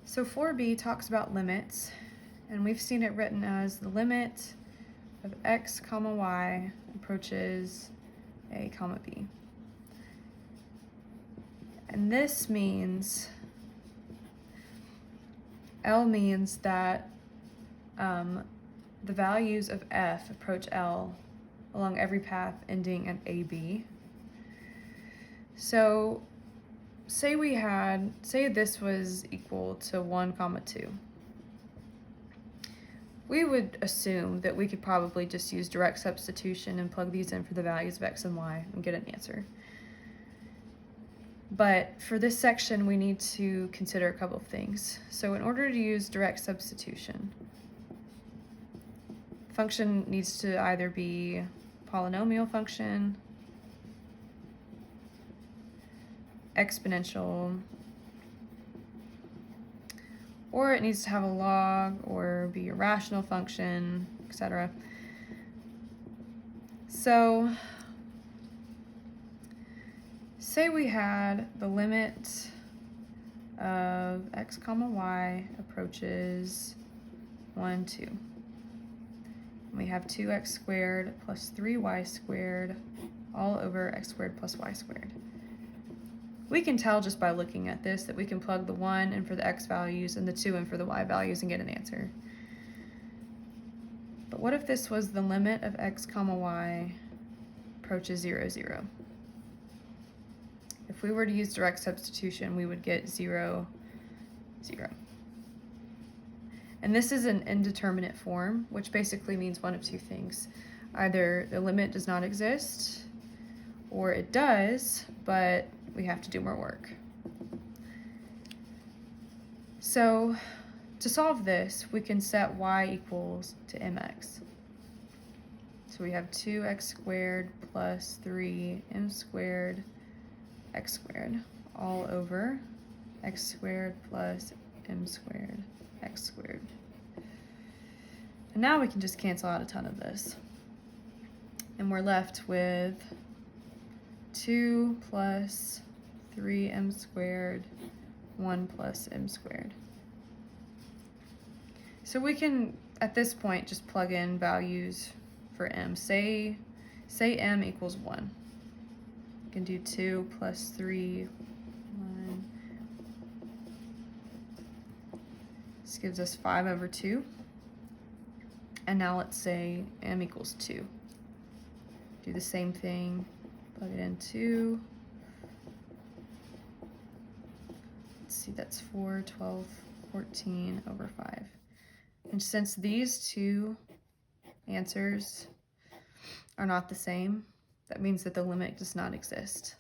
So 4b talks about limits, and we've seen it written as the limit of x comma y approaches a comma b. And this means, L means that the values of f approach L along every path ending at AB. So say this was equal to 1 comma 2. We would assume that we could probably just use direct substitution and plug these in for the values of x and y and get an answer. But for this section, we need to consider a couple of things. So in order to use direct substitution, function needs to either be polynomial function, exponential, or it needs to have a log or be a rational function, etc. So say we had the limit of x comma y approaches 1, 2. We have 2x squared plus 3y squared all over x squared plus y squared. We can tell just by looking at this that we can plug the 1 in for the x values and the 2 in for the y values and get an answer. But what if this was the limit of x comma y approaches 0, 0? If we were to use direct substitution, we would get 0, 0. And this is an indeterminate form, which basically means one of two things. Either the limit does not exist, or it does, but we have to do more work. So to solve this, we can set y equals to mx. So we have 2x squared plus 3m squared x squared all over x squared plus m squared x squared. And now we can just cancel out a ton of this. And we're left with 2 plus 3m squared, 1 plus m squared. So we can, at this point, just plug in values for m. Say m equals 1. We can do 2 plus 3, 1. This gives us 5 over 2. And now let's say m equals 2. Do the same thing, plug it in 2. Let's see, that's 4, 12, 14 over 5. And since these two answers are not the same, that means that the limit does not exist.